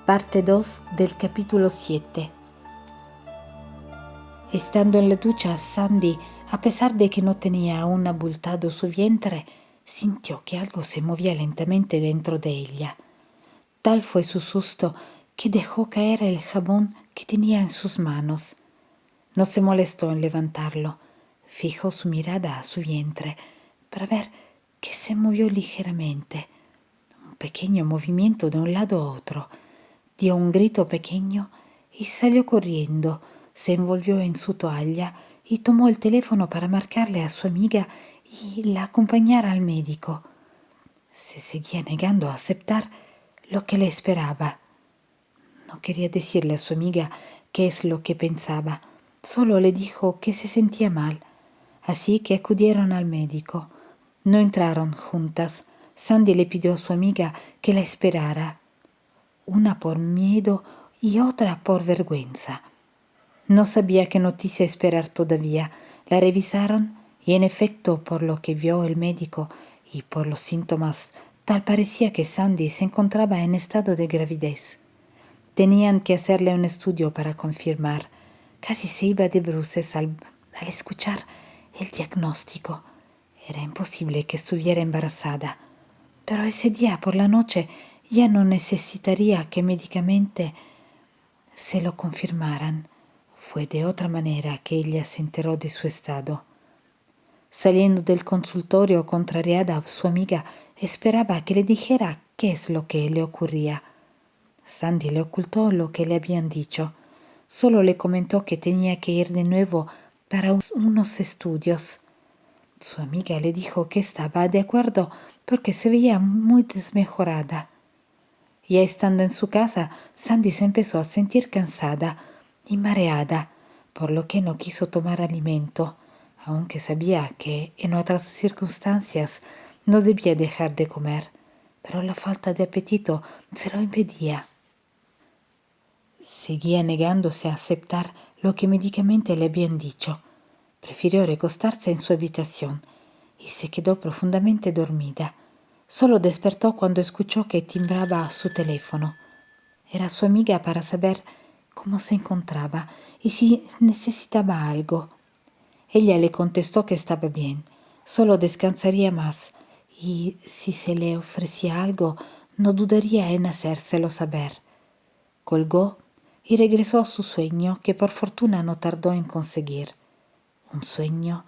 Parte 2 del capítulo 7. Estando en la ducha, Sandy, a pesar de que no tenía aún abultado su vientre, sintió que algo se movía lentamente dentro de ella. Tal fue su susto que dejó caer el jabón que tenía en sus manos. No se molestó en levantarlo. Fijó su mirada a su vientre para ver que se movió ligeramente. Un pequeño movimiento de un lado a otro. Dio un grito pequeño y salió corriendo. Se envolvió en su toalla y tomó el teléfono para marcarle a su amiga y la acompañara al médico. Se seguía negando a aceptar lo que le esperaba. No quería decirle a su amiga qué es lo que pensaba. Solo le dijo que se sentía mal. Así que acudieron al médico. No entraron juntas. Sandy le pidió a su amiga que la esperara. Una por miedo y otra por vergüenza. No sabía qué noticia esperar todavía. La revisaron y en efecto, por lo que vio el médico y por los síntomas, tal parecía que Sandy se encontraba en estado de gravidez. Tenían que hacerle un estudio para confirmar. Casi se iba de bruces al escuchar el diagnóstico. Era imposible que estuviera embarazada. Pero ese día por la noche ya no necesitaría que médicamente se lo confirmaran. Fue de otra manera que ella se enteró de su estado. Saliendo del consultorio, contrariada, su amiga esperaba que le dijera qué es lo que le ocurría. Sandy le ocultó lo que le habían dicho. Solo le comentó que tenía que ir de nuevo para unos estudios. Su amiga le dijo que estaba de acuerdo porque se veía muy desmejorada. Ya estando en su casa, Sandy se empezó a sentir cansada y mareada, por lo que no quiso tomar alimento, aunque sabía que en otras circunstancias no debía dejar de comer, pero la falta de apetito se lo impedía. Seguía negándose a aceptar lo que médicamente le habían dicho. Prefirió recostarse en su habitación y se quedó profundamente dormida. Solo despertó cuando escuchó que timbraba su teléfono. Era su amiga para saber cómo se encontraba y si necesitaba algo. Ella le contestó que estaba bien, solo descansaría más y si se le ofrecía algo no dudaría en hacérselo saber. Colgó y regresó a su sueño que por fortuna no tardó en conseguir. Un sueño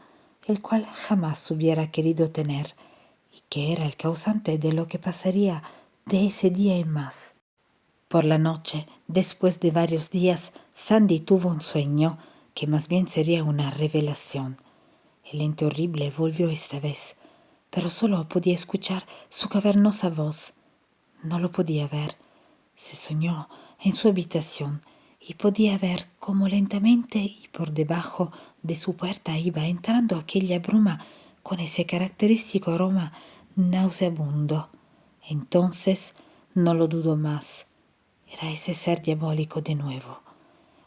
el cual jamás hubiera querido tener y que era el causante de lo que pasaría de ese día en más. Por la noche, después de varios días, Sandy tuvo un sueño que más bien sería una revelación. El ente horrible volvió esta vez, pero solo podía escuchar su cavernosa voz. No lo podía ver. Se soñó en su habitación y podía ver cómo lentamente y por debajo de su puerta iba entrando aquella bruma con ese característico aroma nauseabundo. Entonces no lo dudó más. Era ese ser diabólico de nuevo.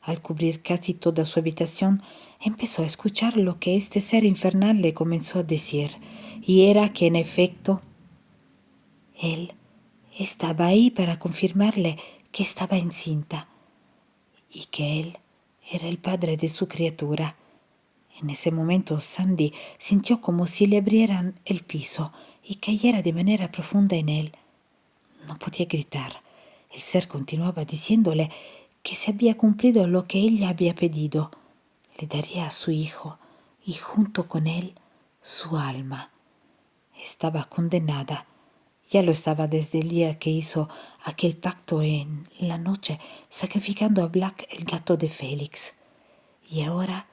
Al cubrir casi toda su habitación, empezó a escuchar lo que este ser infernal le comenzó a decir, y era que en efecto él estaba ahí para confirmarle que estaba encinta y que él era el padre de su criatura. En ese momento Sandy sintió como si le abrieran el piso y cayera de manera profunda en él. No podía gritar. El ser continuaba diciéndole que se había cumplido lo que ella había pedido. Le daría a su hijo y junto con él su alma. Estaba condenada. Ya lo estaba desde el día que hizo aquel pacto en la noche, sacrificando a Black, el gato de Félix. Y ahora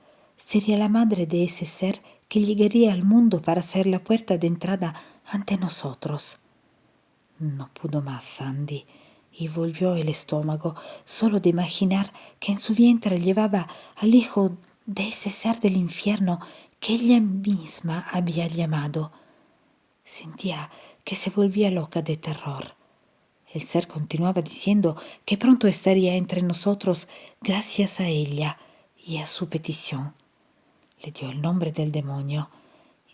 sería la madre de ese ser que llegaría al mundo para ser la puerta de entrada ante nosotros. No pudo más Sandy y volvió el estómago solo de imaginar que en su vientre llevaba al hijo de ese ser del infierno que ella misma había llamado. Sentía que se volvía loca de terror. El ser continuaba diciendo que pronto estaría entre nosotros gracias a ella y a su petición. Le dio el nombre del demonio,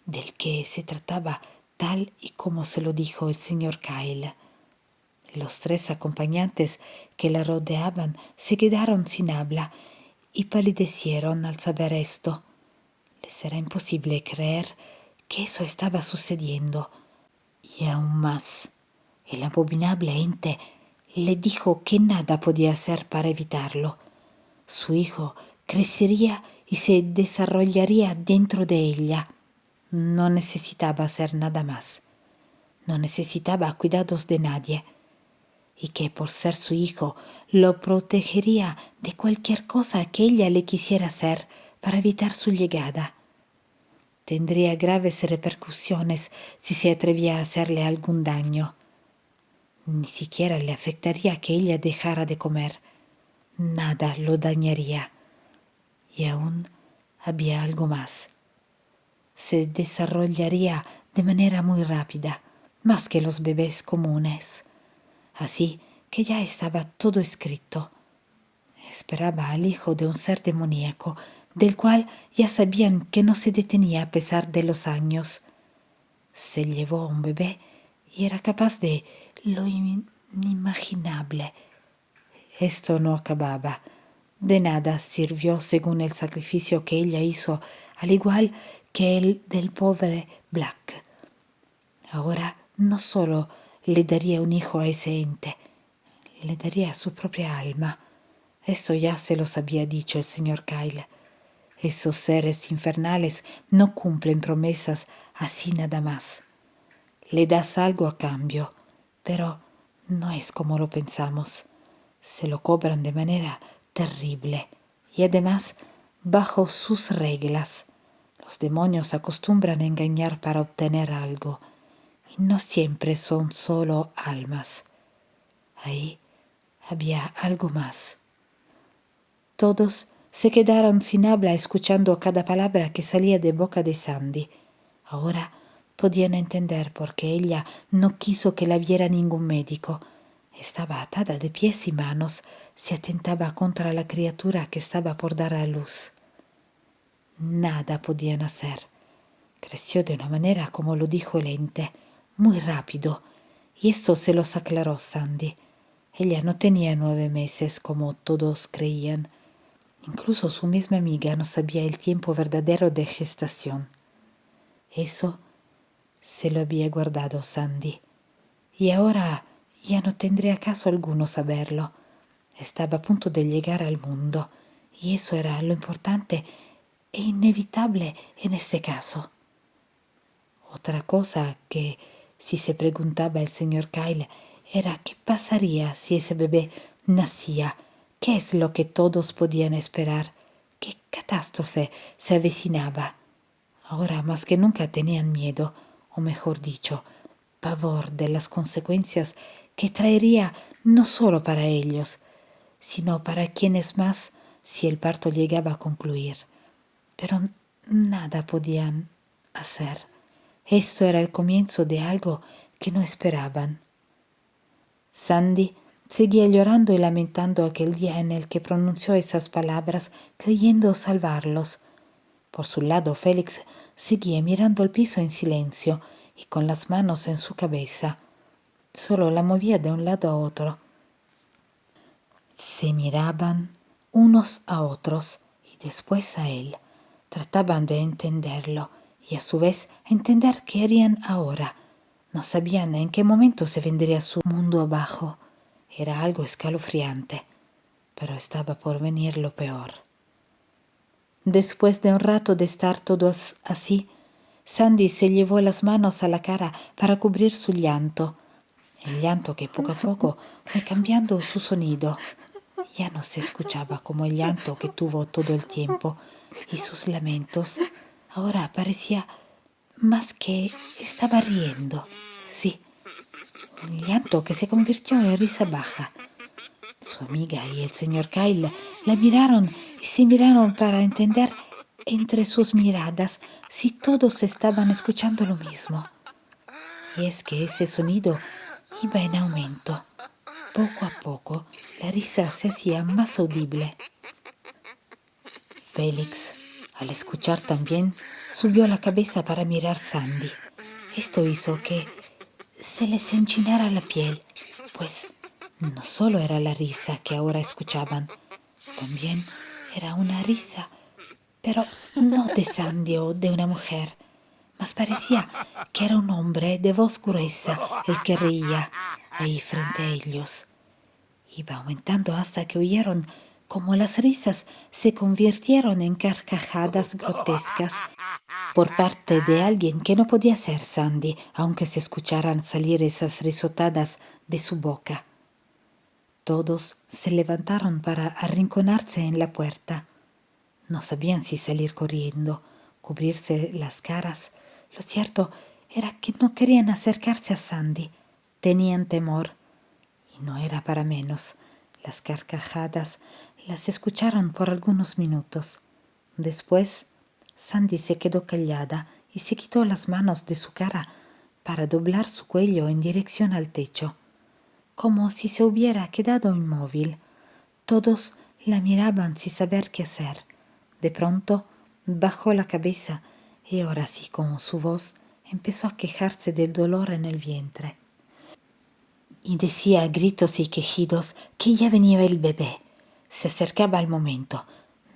del que se trataba tal y como se lo dijo el señor Kyle. Los 3 acompañantes que la rodeaban se quedaron sin habla y palidecieron al saber esto. Les era imposible creer que eso estaba sucediendo. Y aún más, el abominable ente le dijo que nada podía hacer para evitarlo. Su hijo crecería y se desarrollaría dentro de ella. No necesitaba hacer nada más. No necesitaba cuidados de nadie. Y que por ser su hijo lo protegería de cualquier cosa que ella le quisiera hacer para evitar su llegada. Tendría graves repercusiones si se atrevía a hacerle algún daño. Ni siquiera le afectaría que ella dejara de comer. Nada lo dañaría. Y aún había algo más. Se desarrollaría de manera muy rápida, más que los bebés comunes. Así que ya estaba todo escrito. Esperaba al hijo de un ser demoníaco, del cual ya sabían que no se detenía a pesar de los años. Se llevó un bebé y era capaz de lo inimaginable. Esto no acababa. De nada sirvió según el sacrificio que ella hizo, al igual que el del pobre Black. Ahora no solo le daría un hijo a ese ente, le daría su propia alma. Esto ya se los había dicho el señor Kyle. Esos seres infernales no cumplen promesas así nada más. Le das algo a cambio, pero no es como lo pensamos. Se lo cobran de manera terrible y además bajo sus reglas. Los demonios acostumbran a engañar para obtener algo y no siempre son solo almas. Ahí había algo más. Todos se quedaron sin habla escuchando cada palabra que salía de boca de Sandy. Ahora podían entender por qué ella no quiso que la viera ningún médico. Estaba atada de pies y manos, se atentaba contra la criatura que estaba por dar a luz. Nada podían hacer. Creció de una manera, como lo dijo el ente, muy rápido, y esto se los aclaró Sandy. Ella no tenía 9 meses, como todos creían. Incluso su misma amiga no sabía el tiempo verdadero de gestación. Eso se lo había guardado Sandy. Y ahora ya no tendría caso alguno saberlo. Estaba a punto de llegar al mundo, y eso era lo importante e inevitable en este caso. Otra cosa que si se preguntaba el señor Kyle era qué pasaría si ese bebé nacía. ¿Qué es lo que todos podían esperar? ¿Qué catástrofe se avecinaba? Ahora más que nunca tenían miedo, o mejor dicho, pavor de las consecuencias que traería no solo para ellos, sino para quienes más si el parto llegaba a concluir. Pero nada podían hacer. Esto era el comienzo de algo que no esperaban. Sandy seguía llorando y lamentando aquel día en el que pronunció esas palabras, creyendo salvarlos. Por su lado, Félix seguía mirando el piso en silencio y con las manos en su cabeza. Solo la movía de un lado a otro. Se miraban unos a otros y después a él. Trataban de entenderlo y a su vez entender qué harían ahora. No sabían en qué momento se vendría su mundo abajo. Era algo escalofriante, pero estaba por venir lo peor. Después de un rato de estar todos así, Sandy se llevó las manos a la cara para cubrir su llanto. El llanto que poco a poco fue cambiando su sonido. Ya no se escuchaba como el llanto que tuvo todo el tiempo, y sus lamentos ahora parecía más que estaba riendo. Sí, un llanto que se convirtió en risa baja. Su amiga y el señor Kyle la miraron y se miraron para entender entre sus miradas si todos estaban escuchando lo mismo. Y es que ese sonido iba en aumento. Poco a poco la risa se hacía más audible. Félix, al escuchar también, subió la cabeza para mirar a Sandy. Esto hizo que se les enchinara la piel, pues no solo era la risa que ahora escuchaban, también era una risa, pero no de Sandy o de una mujer, mas parecía que era un hombre de voz gruesa el que reía ahí frente a ellos. Iba aumentando hasta que oyeron como las risas se convirtieron en carcajadas grotescas por parte de alguien que no podía ser Sandy, aunque se escucharan salir esas risotadas de su boca. Todos se levantaron para arrinconarse en la puerta. No sabían si salir corriendo, cubrirse las caras. Lo cierto era que no querían acercarse a Sandy. Tenían temor. Y no era para menos. Las carcajadas las escucharon por algunos minutos. Después, Sandy se quedó callada y se quitó las manos de su cara para doblar su cuello en dirección al techo, como si se hubiera quedado inmóvil. Todos la miraban sin saber qué hacer. De pronto bajó la cabeza y ahora sí, con su voz, empezó a quejarse del dolor en el vientre. Y decía a gritos y quejidos que ya venía el bebé. Se acercaba el momento.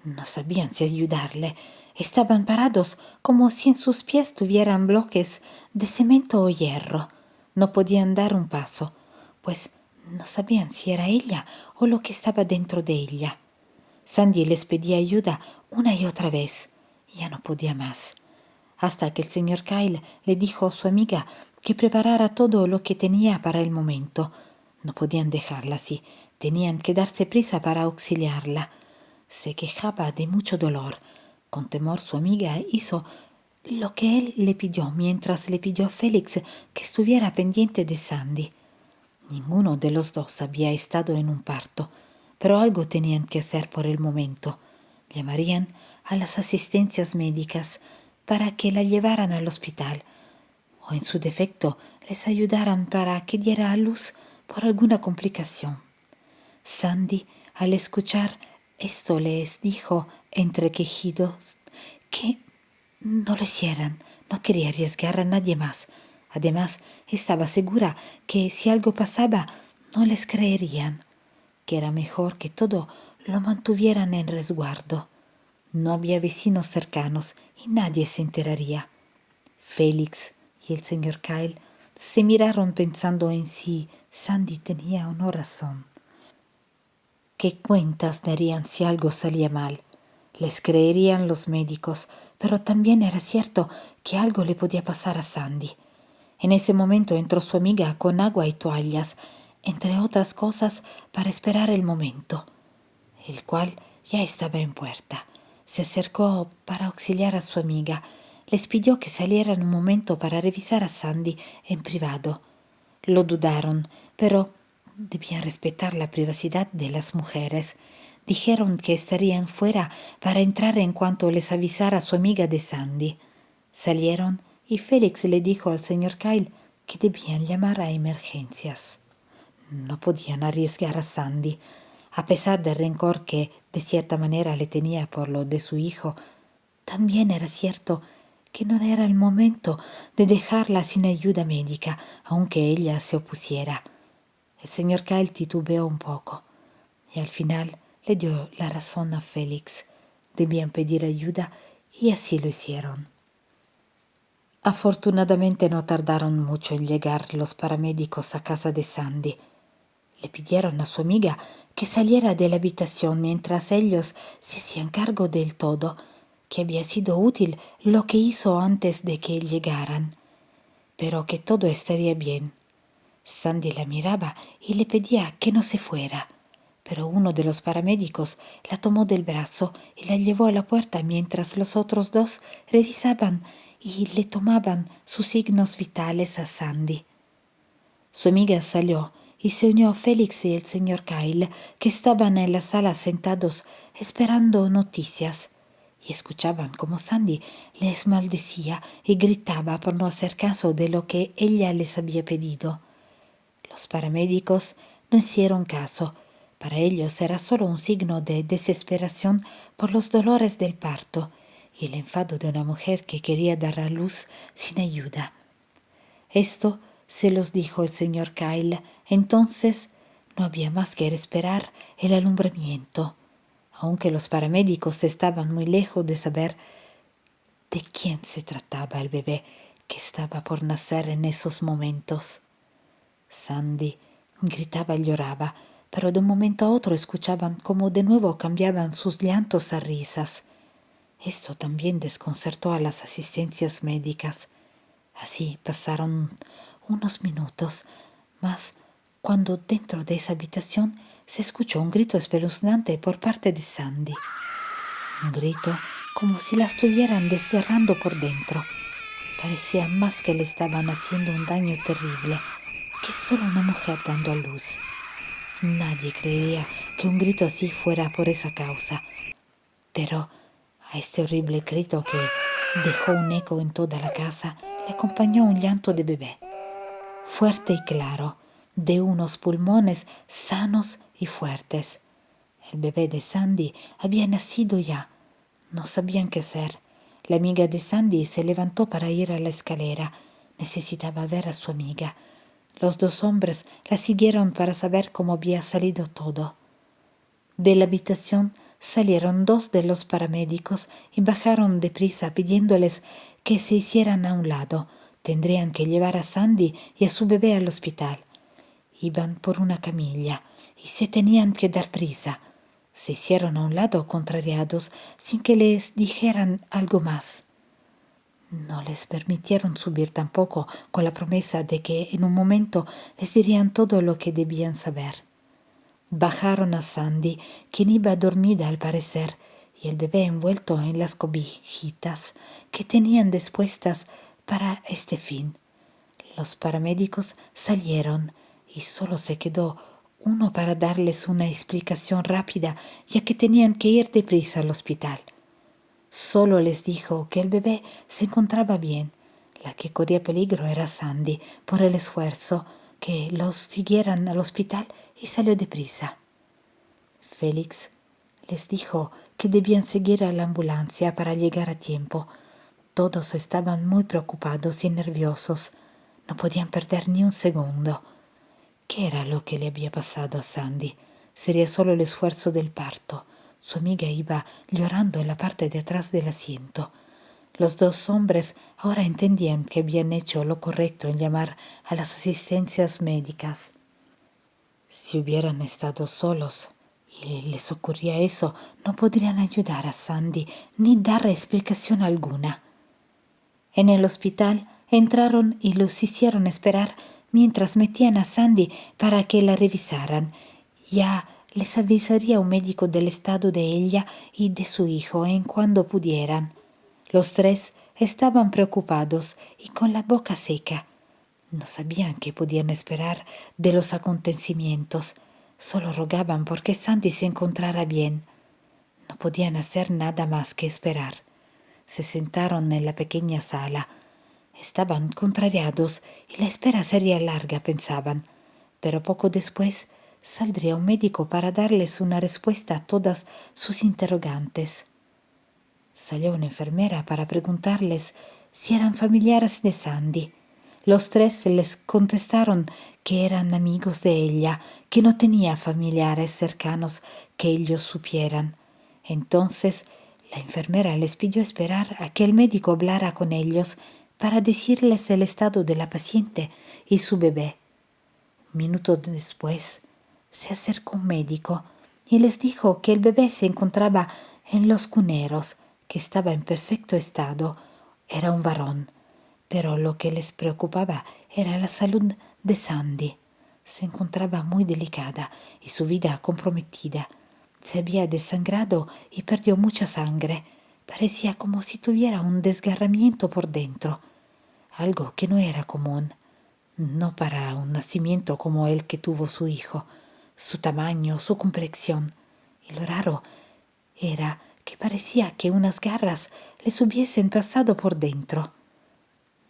No sabían si ayudarle. Estaban parados como si en sus pies tuvieran bloques de cemento o hierro. No podían dar un paso, pues no sabían si era ella o lo que estaba dentro de ella. Sandy les pedía ayuda una y otra vez. Ya no podía más. Hasta que el señor Kyle le dijo a su amiga que preparara todo lo que tenía para el momento. No podían dejarla así. Tenían que darse prisa para auxiliarla. Se quejaba de mucho dolor. Con temor su amiga hizo lo que él le pidió mientras le pidió a Félix que estuviera pendiente de Sandy. Ninguno de los dos había estado en un parto, pero algo tenían que hacer por el momento. Llamarían a las asistencias médicas para que la llevaran al hospital, o en su defecto les ayudaran para que diera a luz por alguna complicación. Sandy, al escuchar esto, les dijo entre quejidos que no lo hicieran. No quería arriesgar a nadie más. Además, estaba segura que si algo pasaba, no les creerían, que era mejor que todo lo mantuvieran en resguardo. No había vecinos cercanos y nadie se enteraría. Félix y el señor Kyle se miraron pensando en si Sandy tenía o no razón. ¿Qué cuentas darían si algo salía mal? Les creerían los médicos, pero también era cierto que algo le podía pasar a Sandy. En ese momento entró su amiga con agua y toallas, entre otras cosas, para esperar el momento, el cual ya estaba en puerta. Se acercó para auxiliar a su amiga. Les pidió que salieran un momento para revisar a Sandy en privado. Lo dudaron, pero debían respetar la privacidad de las mujeres. Dijeron que estarían fuera para entrar en cuanto les avisara su amiga de Sandy. Salieron y Félix le dijo al señor Kyle que debían llamar a emergencias. No podían arriesgar a Sandy. A pesar del rencor que de cierta manera le tenía por lo de su hijo, también era cierto que no era el momento de dejarla sin ayuda médica, aunque ella se opusiera. El señor Kyle titubeó un poco y al final le dio la razón a Félix. Debían pedir ayuda y así lo hicieron. Afortunadamente no tardaron mucho en llegar los paramédicos a casa de Sandy. Le pidieron a su amiga que saliera de la habitación mientras ellos se hacían cargo del todo, que había sido útil lo que hizo antes de que llegaran, pero que todo estaría bien. Sandy la miraba y le pedía que no se fuera, pero uno de los paramédicos la tomó del brazo y la llevó a la puerta mientras los otros dos revisaban y le tomaban sus signos vitales a Sandy. Su amiga salió y se unió a Félix y el señor Kyle, que estaban en la sala sentados esperando noticias, y escuchaban cómo Sandy les maldecía y gritaba por no hacer caso de lo que ella les había pedido. Los paramédicos no hicieron caso. Para ellos era solo un signo de desesperación por los dolores del parto y el enfado de una mujer que quería dar a luz sin ayuda. Esto se los dijo el señor Kyle. Entonces no había más que esperar el alumbramiento, aunque los paramédicos estaban muy lejos de saber de quién se trataba el bebé que estaba por nacer en esos momentos. Sandy gritaba y lloraba, pero de un momento a otro escuchaban cómo de nuevo cambiaban sus llantos a risas. Esto también desconcertó a las asistencias médicas. Así pasaron unos minutos, mas cuando dentro de esa habitación se escuchó un grito espeluznante por parte de Sandy. Un grito como si la estuvieran desgarrando por dentro. Parecía más que le estaban haciendo un daño terrible que solo una mujer dando a luz. Nadie creería que un grito así fuera por esa causa, pero a este horrible grito que dejó un eco en toda la casa le acompañó un llanto de bebé, fuerte y claro, de unos pulmones sanos y fuertes. El bebé de Sandy había nacido ya. No sabían qué hacer. La amiga de Sandy se levantó para ir a la escalera. Necesitaba ver a su amiga. Los dos hombres la siguieron para saber cómo había salido todo. De la habitación salieron dos de los paramédicos y bajaron deprisa pidiéndoles que se hicieran a un lado. Tendrían que llevar a Sandy y a su bebé al hospital. Iban por una camilla y se tenían que dar prisa. Se hicieron a un lado contrariados sin que les dijeran algo más. No les permitieron subir tampoco con la promesa de que en un momento les dirían todo lo que debían saber. Bajaron a Sandy, quien iba dormida al parecer, y el bebé envuelto en las cobijitas que tenían dispuestas para este fin. Los paramédicos salieron y solo se quedó uno para darles una explicación rápida, ya que tenían que ir deprisa al hospital. Solo les dijo que el bebé se encontraba bien. La que corría peligro era Sandy por el esfuerzo, que los siguieran al hospital y salió deprisa. Félix les dijo que debían seguir a la ambulancia para llegar a tiempo. Todos estaban muy preocupados y nerviosos. No podían perder ni un segundo. ¿Qué era lo que le había pasado a Sandy? Sería solo el esfuerzo del parto. Su amiga iba llorando en la parte de atrás del asiento. Los dos hombres ahora entendían que habían hecho lo correcto en llamar a las asistencias médicas. Si hubieran estado solos y les ocurría eso, no podrían ayudar a Sandy ni dar explicación alguna. En el hospital entraron y los hicieron esperar mientras metían a Sandy para que la revisaran. Ya les avisaría un médico del estado de ella y de su hijo en cuando pudieran. Los tres estaban preocupados y con la boca seca. No sabían qué podían esperar de los acontecimientos. Solo rogaban porque Sandy se encontrara bien. No podían hacer nada más que esperar. Se sentaron en la pequeña sala. Estaban contrariados y la espera sería larga, pensaban. Pero poco después saldría un médico para darles una respuesta a todas sus interrogantes. Salió una enfermera para preguntarles si eran familiares de Sandy. Los tres les contestaron que eran amigos de ella, que no tenía familiares cercanos que ellos supieran. Entonces la enfermera les pidió esperar a que el médico hablara con ellos para decirles el estado de la paciente y su bebé. Un minuto después se acercó un médico y les dijo que el bebé se encontraba en los cuneros, que estaba en perfecto estado. Era un varón, pero lo que les preocupaba era la salud de Sandy. Se encontraba muy delicada y su vida comprometida. Se había desangrado y perdió mucha sangre. Parecía como si tuviera un desgarramiento por dentro, algo que no era común, no para un nacimiento como el que tuvo su hijo, su tamaño, su complexión. Y lo raro era que parecía que unas garras les hubiesen pasado por dentro.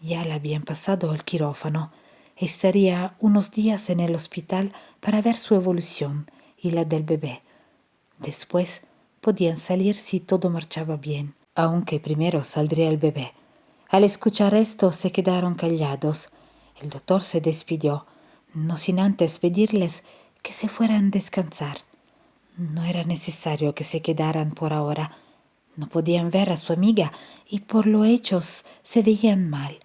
Ya le habían pasado al quirófano. Estaría unos días en el hospital para ver su evolución y la del bebé. Después podían salir si todo marchaba bien, aunque primero saldría el bebé. Al escuchar esto se quedaron callados. El doctor se despidió, no sin antes pedirles que se fueran a descansar. No era necesario que se quedaran por ahora. No podían ver a su amiga y por lo hechos se veían mal.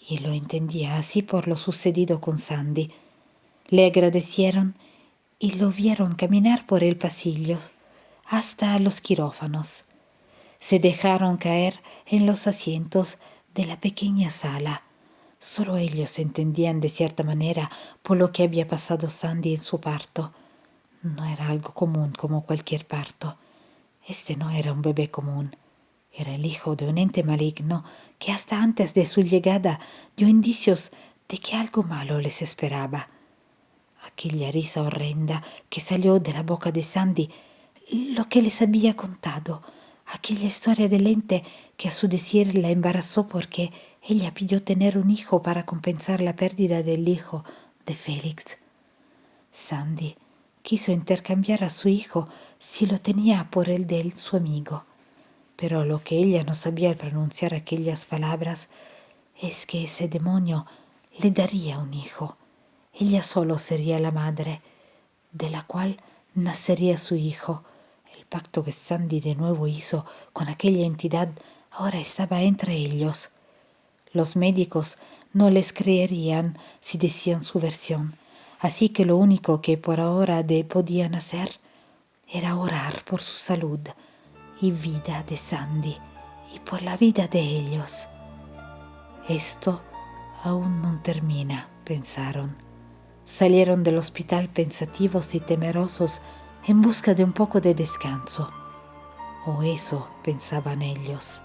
Y lo entendía así por lo sucedido con Sandy. Le agradecieron y lo vieron caminar por el pasillo hasta los quirófanos. Se dejaron caer en los asientos de la pequeña sala. Solo ellos entendían de cierta manera por lo que había pasado Sandy en su parto. No era algo común como cualquier parto. Este no era un bebé común. Era el hijo de un ente maligno que hasta antes de su llegada dio indicios de que algo malo les esperaba. Aquella risa horrenda que salió de la boca de Sandy, lo que les había contado, aquella historia del ente que a su decir la embarazó porque ella pidió tener un hijo para compensar la pérdida del hijo de Félix. Sandy quiso intercambiar a su hijo si lo tenía por el de su amigo, pero lo que ella no sabía al pronunciar aquellas palabras es que ese demonio le daría un hijo. Ella solo sería la madre, de la cual nacería su hijo. El pacto que Sandy de nuevo hizo con aquella entidad ahora estaba entre ellos. Los médicos no les creerían si decían su versión, así que lo único que por ahora podían hacer era orar por su salud y vida de Sandy y por la vida de ellos. Esto aún no termina, pensaron. Salieron del hospital pensativos y temerosos en busca de un poco de descanso. O eso pensaban ellos.